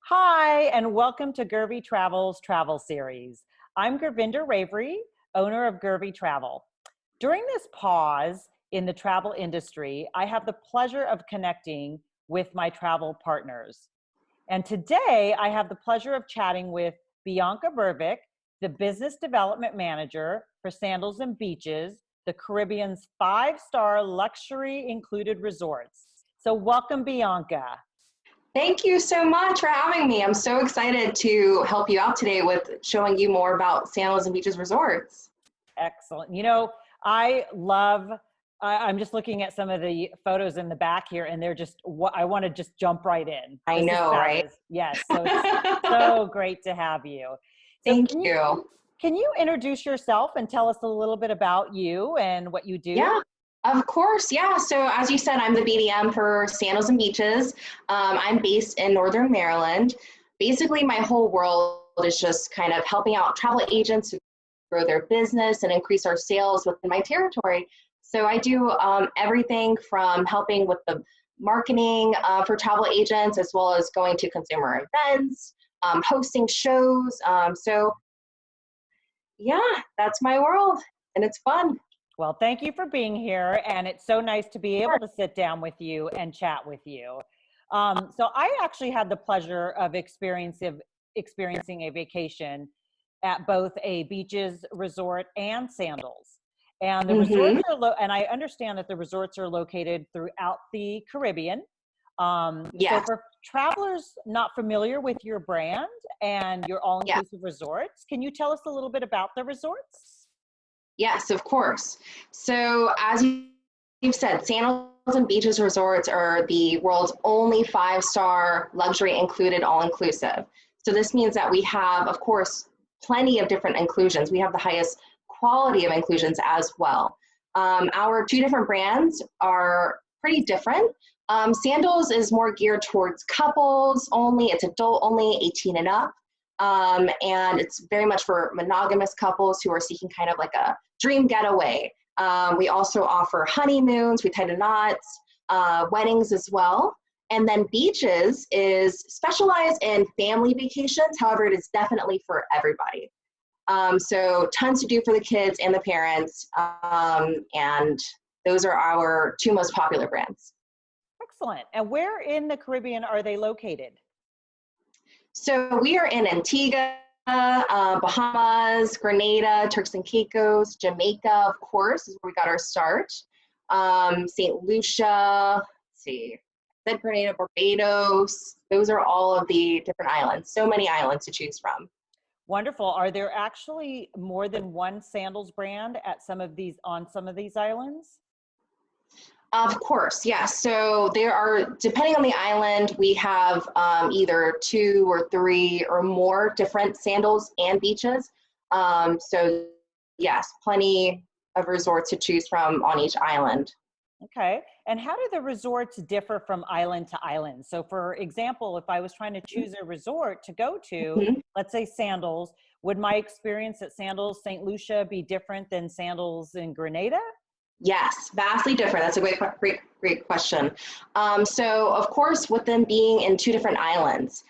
Hi, and welcome to Gervy Travel's Travel Series. I'm Gurvinder Ravery, owner of Gervy Travel. During this pause in the travel industry, I have the pleasure of connecting with my travel partners. And today I have the pleasure of chatting with Bianca Bervick, the Business Development Manager for Sandals and Beaches, the Caribbean's 5-star luxury included resorts. So welcome, Bianca. Thank you so much for having me. I'm so excited to help you out today with showing you more about Sandals and Beaches Resorts. Excellent. I'm just looking at some of the photos in the back here, and they're just, I want to just jump right in. I know, right? Yes. So it's so great to have you. So Thank you. Can you introduce yourself and tell us a little bit about you and what you do? Yeah. Of course, yeah. So as you said, I'm the BDM for Sandals and Beaches. I'm based in Northern Maryland. Basically, my whole world is just kind of helping out travel agents to grow their business and increase our sales within my territory. So I do everything from helping with the marketing for travel agents, as well as going to consumer events, hosting shows. So yeah, that's my world, and it's fun. Well, thank you for being here, and it's so nice to be able to sit down with you and chat with you. So I actually had the pleasure of experiencing a vacation at both a beaches resort and Sandals. And the resorts are and I understand that the resorts are located throughout the Caribbean. So for travelers not familiar with your brand and your all-inclusive resorts, can you tell us a little bit about the resorts? Yes, of course. So as you've said, Sandals and Beaches Resorts are the world's only 5-star luxury included all-inclusive. So this means that we have, of course, plenty of different inclusions. We have the highest quality of inclusions as well. Our two different brands are pretty different. Sandals is more geared towards couples only. It's adult only, 18 and up. And it's very much for monogamous couples who are seeking kind of like a dream getaway. We also offer honeymoons, we tie the knots, weddings as well. And then Beaches is specialized in family vacations. However, it is definitely for everybody. So tons to do for the kids and the parents. And those are our two most popular brands. Excellent. And where in the Caribbean are they located? So we are in Antigua, Bahamas, Grenada, Turks and Caicos, Jamaica, of course, is where we got our start. St. Lucia, Grenada, Barbados. Those are all of the different islands. So many islands to choose from. Wonderful. Are there actually more than one Sandals brand at on some of these islands? Of course, yes. So there are, depending on the island, we have either 2 or 3 or more different Sandals and Beaches. So yes, plenty of resorts to choose from on each island. Okay. And how do the resorts differ from island to island? So for example, if I was trying to choose a resort to go to, let's say Sandals, would my experience at Sandals St. Lucia be different than Sandals in Grenada? Yes, vastly different. That's a great question. So of course, with them being in 2 different islands,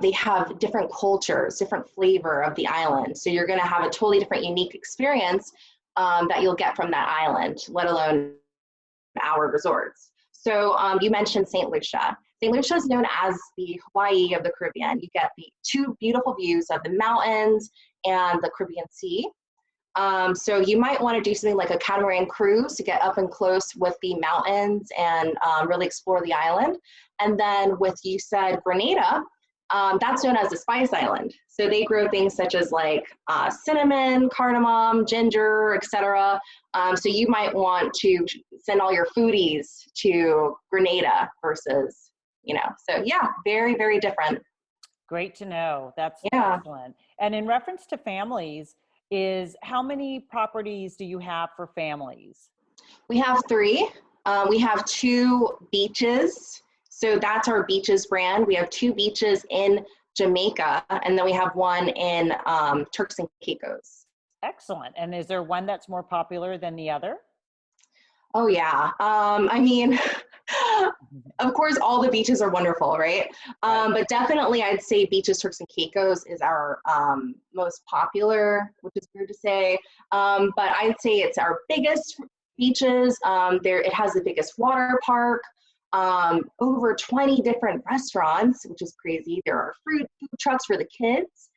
they have different cultures, different flavor of the island. So you're going to have a totally different, unique experience that you'll get from that island, let alone our resorts. So you mentioned St. Lucia. St. Lucia is known as the Hawaii of the Caribbean. You get the 2 beautiful views of the mountains and the Caribbean Sea. So you might want to do something like a catamaran cruise to get up and close with the mountains and really explore the island. And then with, you said, Grenada, that's known as the Spice Island. So they grow things such as like cinnamon, cardamom, ginger, etc. So you might want to send all your foodies to Grenada versus, so yeah, very, very different. Great to know. That's excellent. And in reference to families, how many properties do you have for families? We have 3. We have 2 beaches. So that's our Beaches brand. We have 2 beaches in Jamaica, and then we have one in Turks and Caicos. Excellent. And is there one that's more popular than the other? Oh yeah. I mean, Of course, all the beaches are wonderful, right? But definitely I'd say Beaches Turks and Caicos is our most popular, which is weird to say. But I'd say it's our biggest beaches. It has the biggest water park, over 20 different restaurants, which is crazy. There are food trucks for the kids.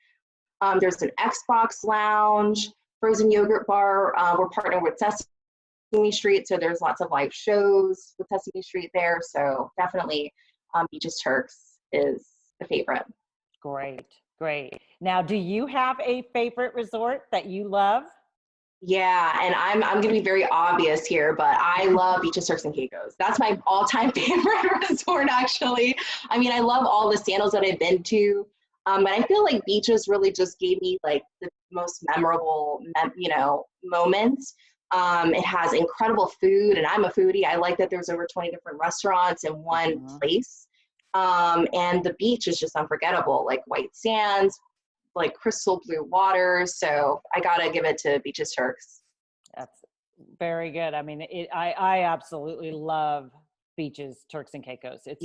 There's an Xbox lounge, frozen yogurt bar. We're partnering with Sesame Street, so there's lots of live shows with Sesame Street there. So definitely Beaches Turks is a favorite. Great, great. Now, do you have a favorite resort that you love? Yeah, and I'm going to be very obvious here, but I love Beaches Turks and Caicos. That's my all-time favorite resort, actually. I mean, I love all the Sandals that I've been to, but I feel like Beaches really just gave me like the most memorable, moments. It has incredible food, and I'm a foodie. I like that there's over 20 different restaurants in one place. And the beach is just unforgettable, like white sands, like crystal blue water. So I gotta give it to Beaches Turks. That's very good. I mean, I absolutely love Beaches Turks and Caicos. It's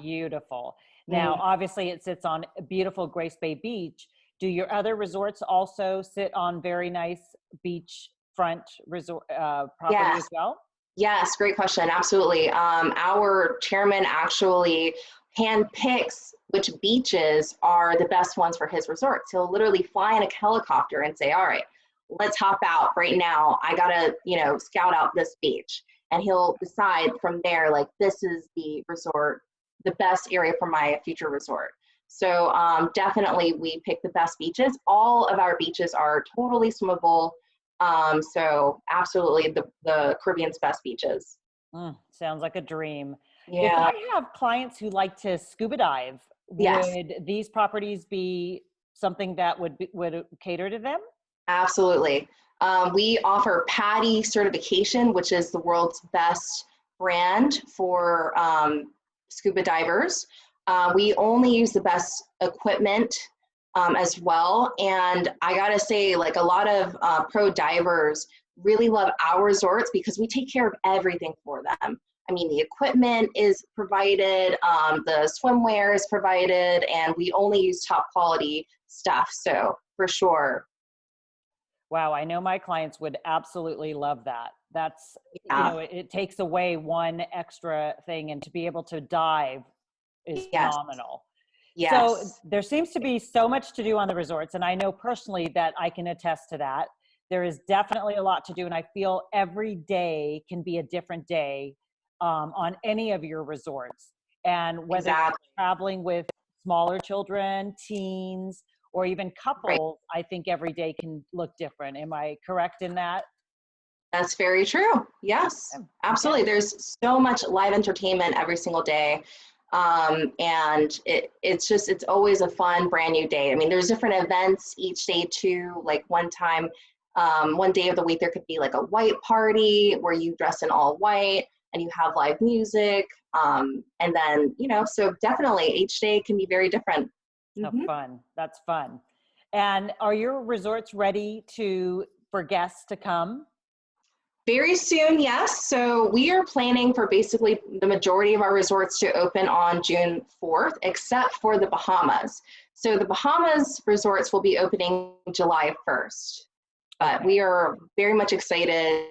beautiful. Now, obviously, it sits on a beautiful Grace Bay Beach. Do your other resorts also sit on very nice beachfront resort property as well? Yes, great question. Absolutely. Our chairman actually handpicks which beaches are the best ones for his resorts. He'll literally fly in a helicopter and say, all right, let's hop out right now. I gotta, scout out this beach. And he'll decide from there, like, this is the resort, the best area for my future resort. So definitely we pick the best beaches. All of our beaches are totally swimmable. So absolutely the Caribbean's best beaches. Sounds like a dream. Yeah. If I have clients who like to scuba dive, would these properties be something that would cater to them? Absolutely. We offer PADI certification, which is the world's best brand for scuba divers. We only use the best equipment as well. And I gotta say, like, a lot of pro divers really love our resorts because we take care of everything for them. I mean, the equipment is provided, the swimwear is provided, and we only use top quality stuff. So for sure. Wow, I know my clients would absolutely love that. That's, it takes away one extra thing, and to be able to dive is phenomenal. Yes. So there seems to be so much to do on the resorts, and I know personally that I can attest to that. There is definitely a lot to do, and I feel every day can be a different day on any of your resorts. And whether you're traveling with smaller children, teens, or even couples, I think every day can look different. Am I correct in that? That's very true. Yes, absolutely. There's so much live entertainment every single day. And it's always a fun, brand new day. I mean, there's different events each day too. Like one day of the week, there could be like a white party where you dress in all white and you have live music. And then, so definitely each day can be very different. Fun. That's fun. And are your resorts ready for guests to come? Very soon, yes. So we are planning for basically the majority of our resorts to open on June 4th, except for the Bahamas. So the Bahamas resorts will be opening July 1st. But we are very much excited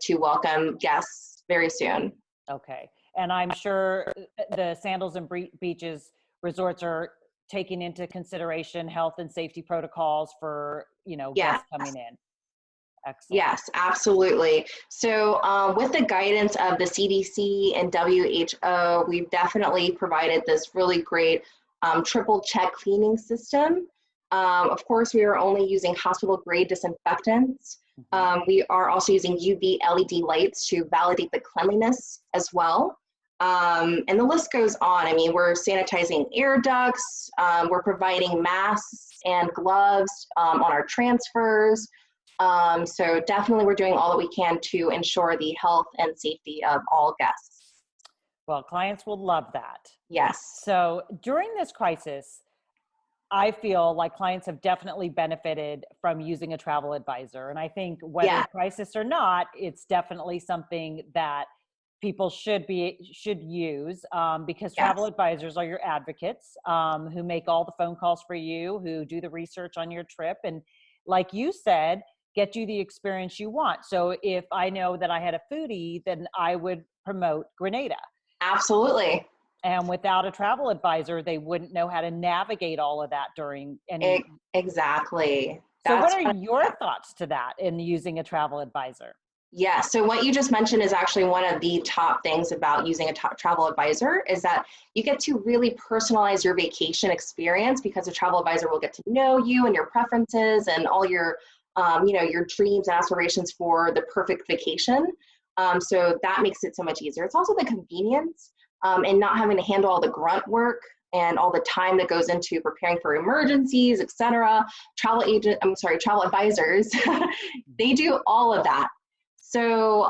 to welcome guests very soon. Okay. And I'm sure the Sandals and Beaches resorts are taking into consideration health and safety protocols for, guests coming in. Excellent. Yes, absolutely. So with the guidance of the CDC and WHO, we've definitely provided this really great triple check cleaning system. Of course, we are only using hospital grade disinfectants. We are also using UV LED lights to validate the cleanliness as well. And the list goes on. I mean, we're sanitizing air ducts. We're providing masks and gloves on our transfers. So definitely we're doing all that we can to ensure the health and safety of all guests. Well, clients will love that. Yes. So during this crisis, I feel like clients have definitely benefited from using a travel advisor. And I think whether crisis or not, it's definitely something that people should use, because Yes. travel advisors are your advocates, who make all the phone calls for you, who do the research on your trip, and like you said, get you the experience you want. So if I know that I had a foodie, then I would promote Grenada. Absolutely. And without a travel advisor, they wouldn't know how to navigate all of that during any. Exactly. So what That's are your thoughts to that in using a travel advisor? Yeah, so what you just mentioned is actually one of the top things about using a travel advisor is that you get to really personalize your vacation experience because a travel advisor will get to know you and your preferences and all your, your dreams and aspirations for the perfect vacation. So that makes it so much easier. It's also the convenience and not having to handle all the grunt work and all the time that goes into preparing for emergencies, etc. Travel advisors, they do all of that. So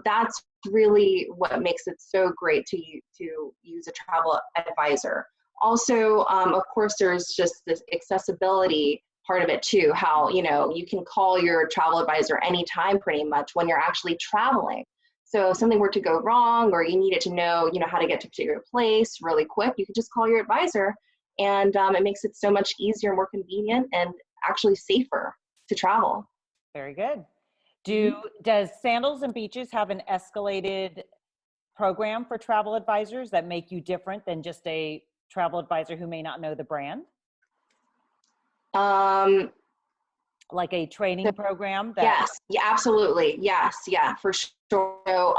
that's really what makes it so great to use a travel advisor. Also, of course, there's just this accessibility part of it too, how, you can call your travel advisor anytime pretty much when you're actually traveling. So if something were to go wrong or you needed to know, how to get to a particular place really quick, you can just call your advisor, and it makes it so much easier, more convenient, and actually safer to travel. Very good. Does Sandals and Beaches have an escalated program for travel advisors that make you different than just a travel advisor who may not know the brand? Like a training program? Yes, yeah, absolutely. Yes, yeah, for sure. So,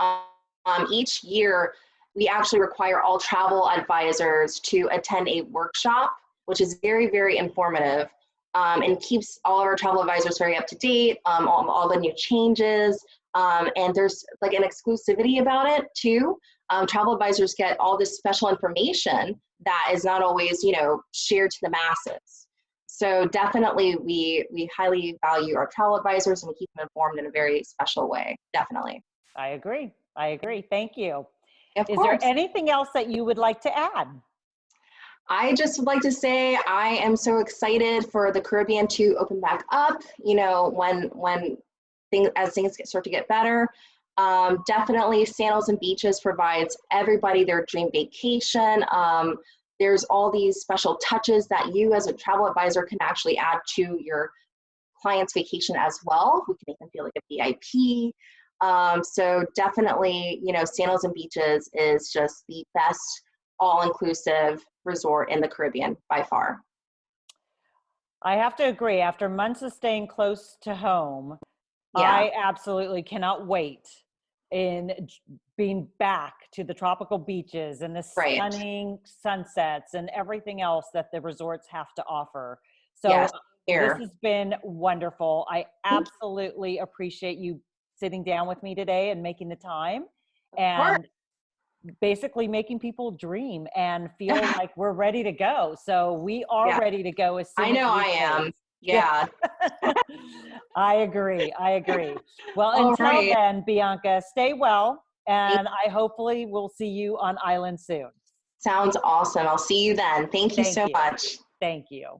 each year, we actually require all travel advisors to attend a workshop, which is very, very informative, and keeps all of our travel advisors very up to date, all the new changes, and there's like an exclusivity about it too. Travel advisors get all this special information that is not always, shared to the masses. So definitely we highly value our travel advisors and we keep them informed in a very special way. Definitely. I agree. Thank you. Of Is course. there anything else that you would like to add? I just would like to say I am so excited for the Caribbean to open back up, when things start to get better. Definitely Sandals and Beaches provides everybody their dream vacation. There's all these special touches that you as a travel advisor can actually add to your client's vacation as well. We can make them feel like a VIP. So definitely, Sandals and Beaches is just the best all-inclusive resort in the Caribbean by far. I have to agree. After months of staying close to home, Yeah. I absolutely cannot wait in being back to the tropical beaches and the stunning sunsets and everything else that the resorts have to offer. So yes, this has been wonderful. I absolutely appreciate you sitting down with me today and making the time and basically making people dream and feel like we're ready to go. So we are ready to go as soon as I am. Yeah. I agree. Well, until then, Bianca, stay well, and I hopefully will see you on island soon. Sounds awesome. I'll see you then. Thank you so much. Thank you.